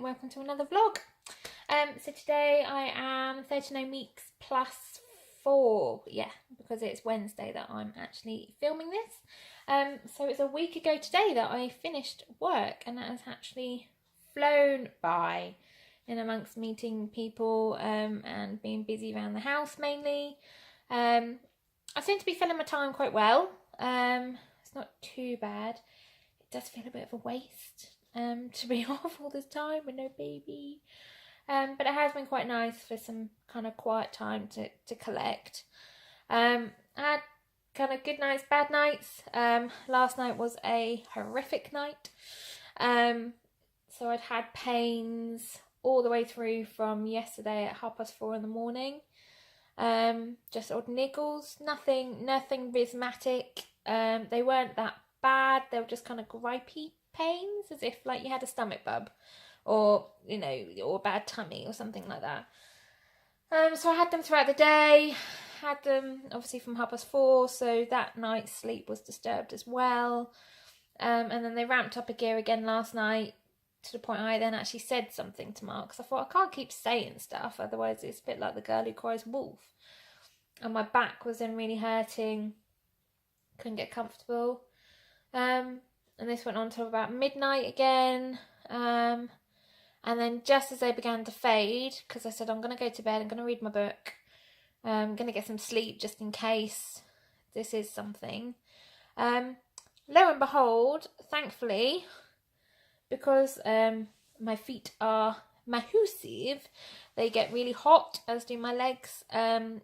welcome to another vlog. So today I am 39 weeks plus 4, because it's Wednesday that I'm actually filming this. So it's a week ago today that I finished work, and that has actually flown by in amongst meeting people and being busy around the house mainly. I seem to be filling my time quite well. It's not too bad. It does feel a bit of a waste to be off all this time with no baby. But it has been quite nice for some kind of quiet time to collect. I had kind of good nights, bad nights. Last night was a horrific night. So I'd had pains all the way through from yesterday at 4:30 in the morning. Just odd niggles, nothing rheumatic. They weren't that bad. They were just kind of gripey pains, as if like you had a stomach bug, or or a bad tummy or something like that. So I had them throughout the day. Had them obviously from 4:30, so that night's sleep was disturbed as well. And then they ramped up a gear again last night, to the point I then actually said something to Mark, because I thought I can't keep saying stuff, otherwise it's a bit like the girl who cries wolf. And my back was then really hurting, couldn't get comfortable. And this went on till about midnight again. And then just as they began to fade, because I said I'm going to go to bed, I'm going to read my book, I'm going to get some sleep just in case this is something. Lo and behold, thankfully, because my feet are massive, they get really hot, as do my legs.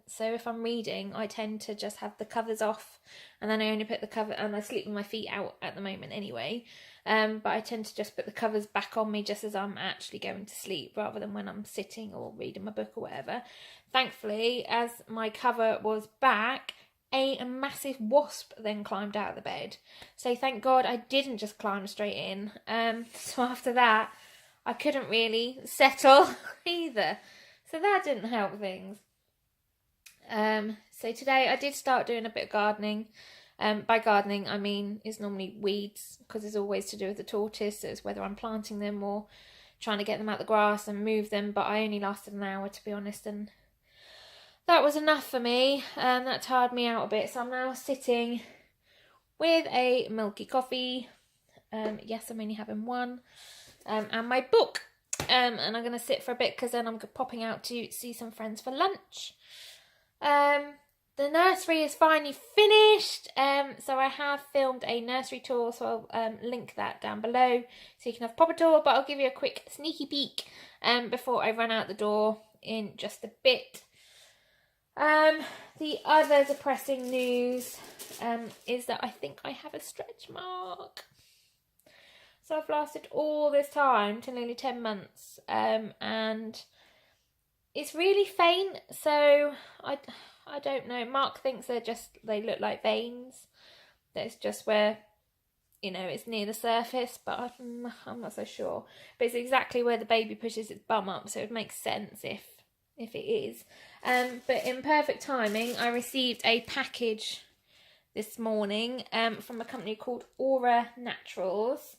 So if I'm reading, I tend to just have the covers off, and then I only put the cover, and I sleep with my feet out at the moment anyway. But I tend to just put the covers back on me just as I'm actually going to sleep, rather than when I'm sitting or reading my book or whatever. Thankfully, as my cover was back, a massive wasp then climbed out of the bed. So thank God I didn't just climb straight in. So after that, I couldn't really settle either. So that didn't help things. So today I did start doing a bit of gardening. By gardening, I mean it's normally weeds, because it's always to do with the tortoise. So it's whether I'm planting them or trying to get them out the grass and move them. But I only lasted an hour, to be honest, and that was enough for me. That tired me out a bit. So I'm now sitting with a milky coffee. Yes, I'm only having one. And my book. And I'm going to sit for a bit, because then I'm popping out to see some friends for lunch. The nursery is finally finished. So I have filmed a nursery tour, so I'll link that down below so you can have a proper tour. But I'll give you a quick sneaky peek before I run out the door in just a bit. The other depressing news is that I think I have a stretch mark. So I've lasted all this time, to nearly 10 months, and it's really faint, so I don't know. Mark thinks they look like veins. That's just where, it's near the surface, but I'm not so sure. But it's exactly where the baby pushes its bum up, so it would make sense if it is. But in perfect timing, I received a package this morning from a company called Aura Naturals.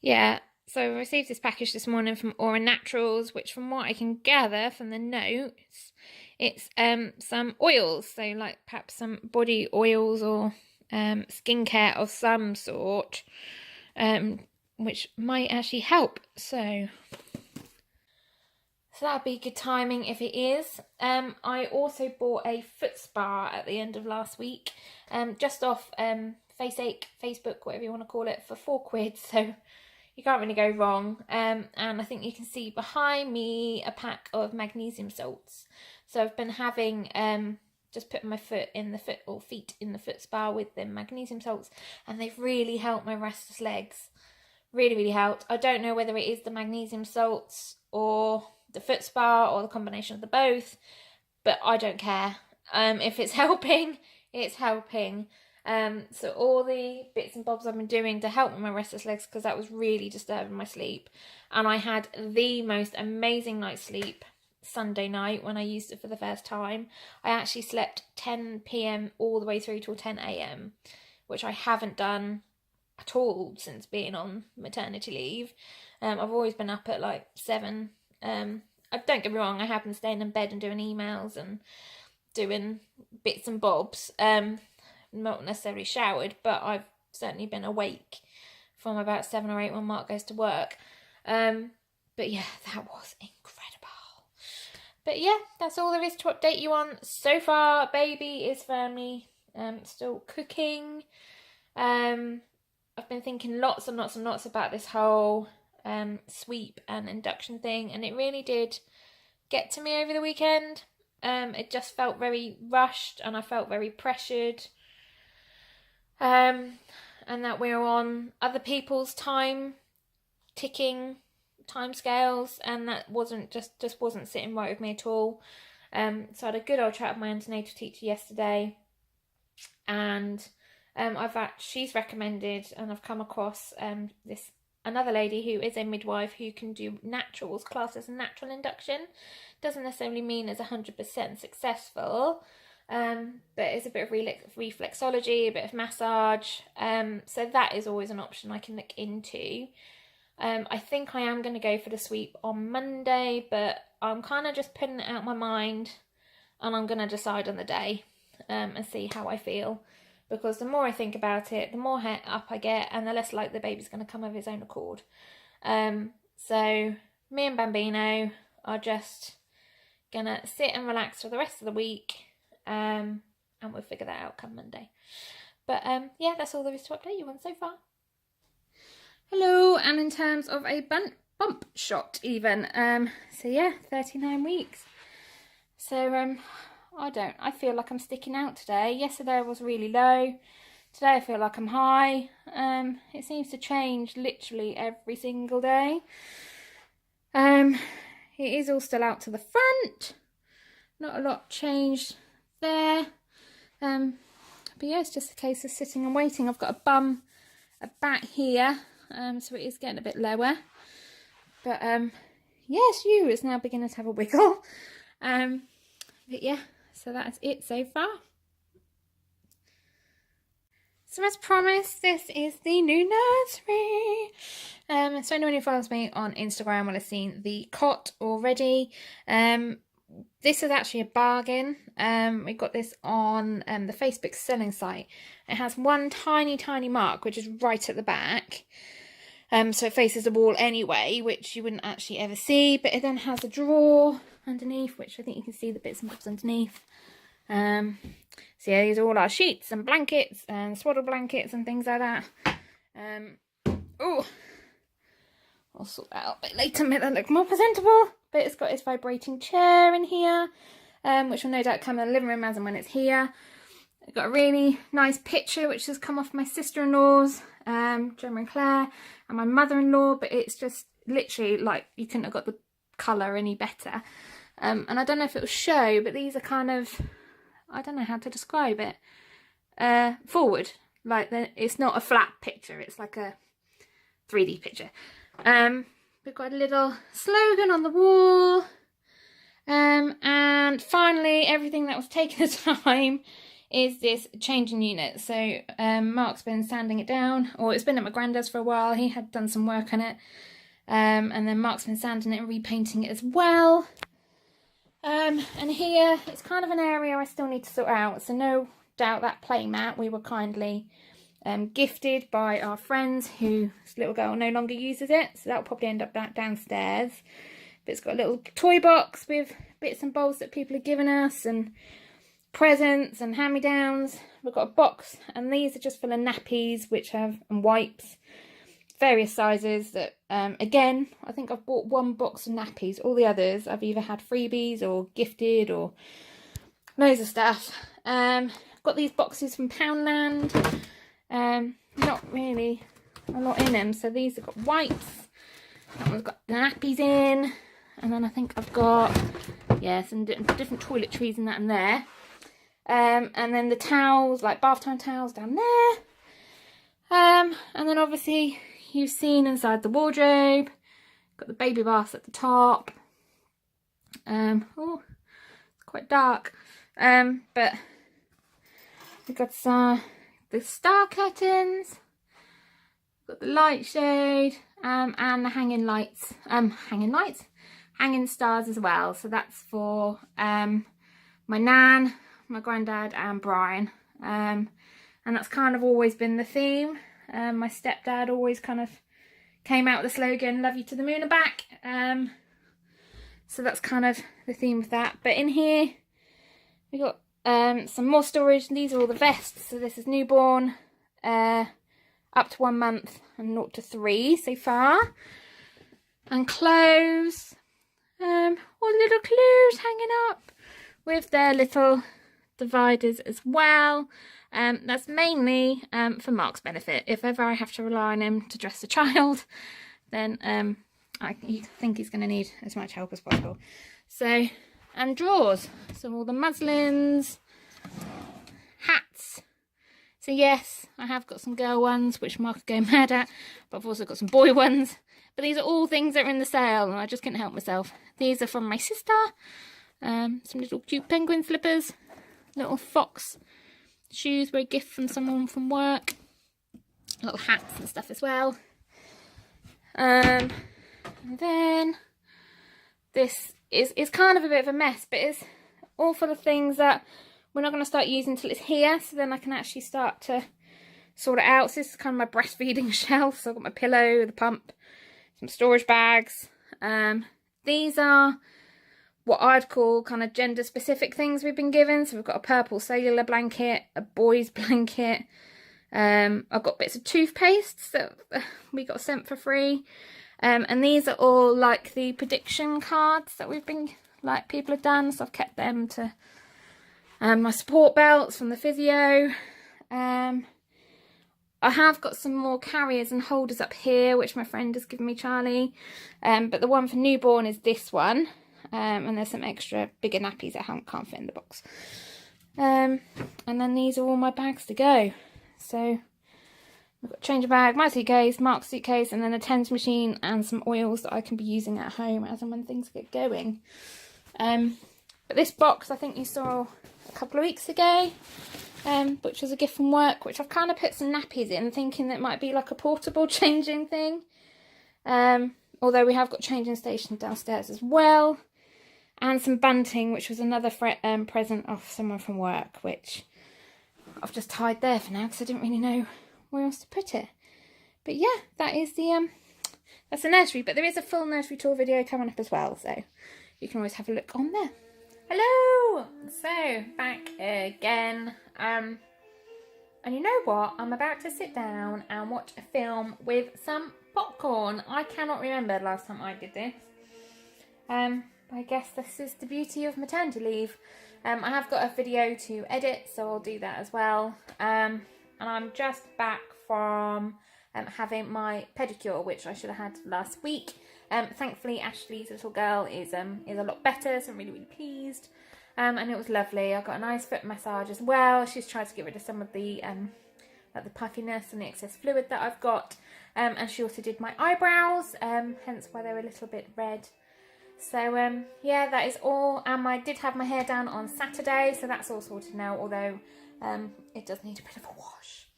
Yeah, so I received this package this morning from Aura Naturals, which from what I can gather from the notes, it's some oils, so like perhaps some body oils or skincare of some sort, which might actually help. So that'd be good timing if it is. I also bought a foot spa at the end of last week, just off Facebook, whatever you want to call it, for £4. So you can't really go wrong. And I think you can see behind me a pack of magnesium salts. So I've been having just putting my feet in the foot spa with the magnesium salts, and they've really helped my restless legs. Really, really helped. I don't know whether it is the magnesium salts or the foot spa or the combination of the both, but I don't care. If it's helping, it's helping. So all the bits and bobs I've been doing to help with my restless legs, because that was really disturbing my sleep, and I had the most amazing night's sleep Sunday night when I used it for the first time. I actually slept 10 p.m. all the way through till 10 a.m, which I haven't done at all since being on maternity leave. I've always been up at like 7. Don't get me wrong, I have been staying in bed and doing emails and doing bits and bobs. Not necessarily showered, but I've certainly been awake from about 7 or 8 when Mark goes to work. But yeah, that was incredible. But yeah, that's all there is to update you on so far. Baby is firmly still cooking. I've been thinking lots and lots and lots about this whole sweep and induction thing, and it really did get to me over the weekend. It just felt very rushed, and I felt very pressured. And that we're on other people's ticking time scales, and that wasn't just wasn't sitting right with me at all. So I had a good old chat with my antenatal teacher yesterday, and she's recommended, and I've come across another lady who is a midwife who can do naturals, classed as a natural induction. Doesn't necessarily mean it's 100% successful, but it's a bit of reflexology, a bit of massage. So that is always an option I can look into. I think I am going to go for the sweep on Monday, but I'm kind of just putting it out of my mind, and I'm going to decide on the day and see how I feel. Because the more I think about it, the more het up I get, and the less like the baby's going to come of his own accord. So me and Bambino are just going to sit and relax for the rest of the week, and we'll figure that out come Monday. But yeah, that's all there is to update you on so far. Hello, and in terms of a bump shot even, so yeah, 39 weeks. So I feel like I'm sticking out today. Yesterday I was really low. Today I feel like I'm high. It seems to change literally every single day. It is all still out to the front. Not a lot changed there. But yeah, it's just a case of sitting and waiting. I've got a back here, so it is getting a bit lower. But yes, it's now beginning to have a wiggle. But yeah. So that's it so far. So as promised, this is the new nursery. So anyone who follows me on Instagram will have seen the cot already. This is actually a bargain. We got this on the Facebook selling site. It has one tiny mark, which is right at the back. So it faces the wall anyway, which you wouldn't actually ever see. But it then has a drawer underneath, which I think you can see the bits and bobs underneath. So yeah, these are all our sheets and blankets and swaddle blankets and things like that. I'll sort that out a bit later, make that look more presentable. But it's got its vibrating chair in here, which will no doubt come in the living room as and when it's here. I've got a really nice picture which has come off my sister-in-law's, Gemma and Claire, and my mother-in-law, but it's just literally like you couldn't have got the colour any better. And I don't know if it will show, but these are kind of, I don't know how to describe it, forward. Like, it's not a flat picture, it's like a 3D picture. We've got a little slogan on the wall. And finally, everything that was taking the time is this changing unit. So Mark's been sanding it down, or it's been at my granddad's for a while. He had done some work on it. And then Mark's been sanding it and repainting it as well. And here, it's kind of an area I still need to sort out. So no doubt that play mat we were kindly gifted by our friends, whose little girl no longer uses it. So that'll probably end up downstairs. But it's got a little toy box with bits and bobs that people have given us, and presents and hand-me-downs. We've got a box, and these are just full of nappies, and wipes, various sizes that, again, I think I've bought one box of nappies. All the others I've either had freebies or gifted or loads of stuff. Got these boxes from Poundland. Not really a lot in them. So these have got wipes. That one's got the nappies in. And then I think I've got, yeah, some different toiletries and that in there. And then the towels, like bath time towels down there. And then obviously you've seen inside the wardrobe. Got the baby baths at the top. Oh, it's quite dark. But we've got the star curtains. got the light shade, and the hanging stars as well. So that's for my nan, my granddad and Brian. And that's kind of always been the theme. My stepdad always kind of came out with the slogan, "Love you to the moon and back." So that's kind of the theme of that. But in here we got some more storage. These are all the vests. So this is newborn, up to 1 month, and 0 to 3 so far. And clothes, all the little clothes hanging up with their little dividers as well. That's mainly for Mark's benefit. If ever I have to rely on him to dress a child, then I think he's going to need as much help as possible. So, and drawers. So all the muslins, hats. So yes, I have got some girl ones, which Mark would go mad at, but I've also got some boy ones. But these are all things that are in the sale, and I just couldn't help myself. These are from my sister. Some little cute penguin slippers, little fox shoes were a gift from someone from work. Little hats and stuff as well. And then this is kind of a bit of a mess, but it's all full of things that we're not going to start using until it's here, so then I can actually start to sort it out. So this is kind of my breastfeeding shelf. So I've got my pillow, the pump, some storage bags. These are what I'd call kind of gender specific things we've been given. So we've got a purple cellular blanket, a boy's blanket. I've got bits of toothpaste that we got sent for free. And these are all like the prediction cards that we've been, like, people have done. So I've kept them to my support belts from the physio. I have got some more carriers and holders up here, which my friend has given me, Charlie. But the one for newborn is this one. And there's some extra bigger nappies that can't fit in the box. And then these are all my bags to go. So I've got a change bag, my suitcase, Mark's suitcase, and then a TENS machine and some oils that I can be using at home as and when things get going. But this box I think you saw a couple of weeks ago, which was a gift from work, which I've kind of put some nappies in, thinking that might be like a portable changing thing. Although we have got changing station downstairs as well. And some bunting, which was another present off someone from work, which I've just tied there for now because I didn't really know where else to put it. But yeah, that is that's the nursery. But there is a full nursery tour video coming up as well, so you can always have a look on there. Hello! So, back again. And you know what? I'm about to sit down and watch a film with some popcorn. I cannot remember the last time I did this. I guess this is the beauty of maternity leave. I have got a video to edit, so I'll do that as well. And I'm just back from having my pedicure, which I should have had last week. Thankfully, Ashley's little girl is a lot better, so I'm really, really pleased. And it was lovely. I got a nice foot massage as well. She's tried to get rid of some of the like the puffiness and the excess fluid that I've got. And she also did my eyebrows, hence why they're a little bit red. So yeah, that is all. I did have my hair done on Saturday, so that's all sorted now, although it does need a bit of a wash.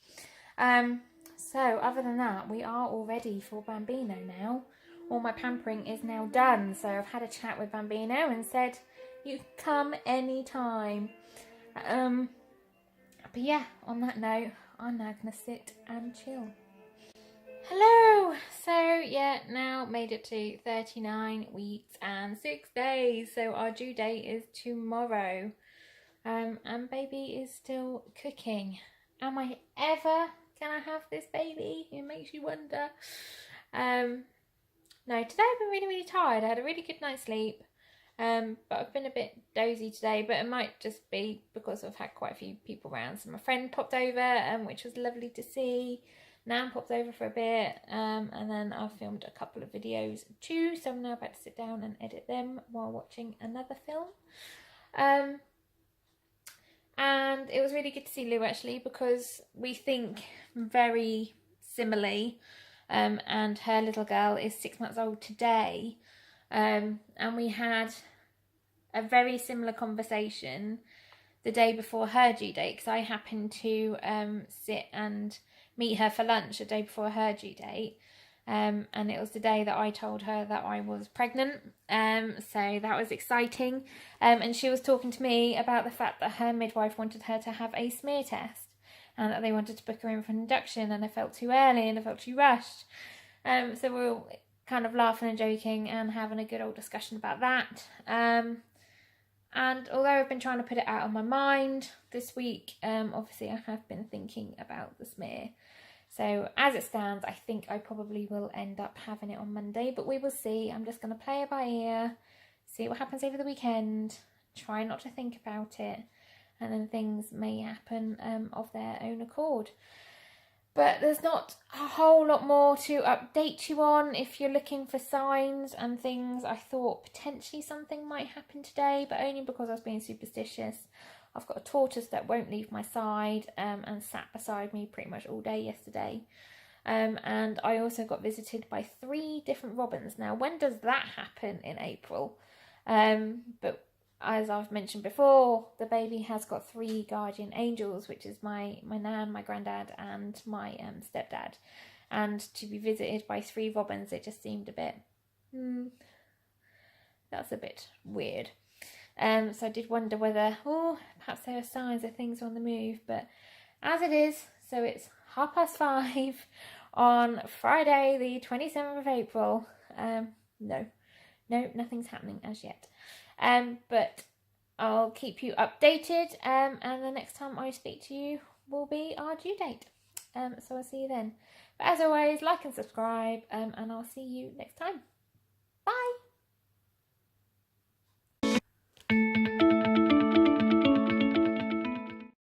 So other than that, we are all ready for Bambino now. All my pampering is now done, so I've had a chat with Bambino and said, you can come anytime. But yeah, on that note, I'm now going to sit and chill. Hello! So yeah, now made it to 39 weeks and 6 days. So our due date is tomorrow. And baby is still cooking. Am I ever gonna have this baby? It makes you wonder. No, today I've been really, really tired. I had a really good night's sleep. But I've been a bit dozy today, but it might just be because I've had quite a few people around. So my friend popped over, which was lovely to see. Nan popped over for a bit, and then I filmed a couple of videos too, so I'm now about to sit down and edit them while watching another film. And it was really good to see Lou, actually, because we think very similarly, and her little girl is 6 months old today, and we had a very similar conversation the day before her due date, because I happened to sit and meet her for lunch the day before her due date. And it was the day that I told her that I was pregnant. So that was exciting. And she was talking to me about the fact that her midwife wanted her to have a smear test, and that they wanted to book her in for an induction, and I felt too early and I felt too rushed. So we were all kind of laughing and joking and having a good old discussion about that. And although I've been trying to put it out of my mind this week, obviously I have been thinking about the smear. So as it stands, I think I probably will end up having it on Monday, but we will see. I'm just going to play it by ear, see what happens over the weekend, try not to think about it, and then things may happen of their own accord. But there's not a whole lot more to update you on. If you're looking for signs and things, I thought potentially something might happen today, but only because I was being superstitious. I've got a tortoise that won't leave my side and sat beside me pretty much all day yesterday. And I also got visited by 3 different robins. Now, when does that happen in April? But as I've mentioned before, the baby has got 3 guardian angels, which is my nan, my granddad, and my stepdad. And to be visited by 3 robins, it just seemed a bit, that's a bit weird. So I did wonder whether, perhaps there are signs that things are on the move. But as it is, so it's 5:30 on Friday, the 27th of April. No, nothing's happening as yet. But I'll keep you updated. And the next time I speak to you will be our due date. So I'll see you then. But as always, like and subscribe. And I'll see you next time.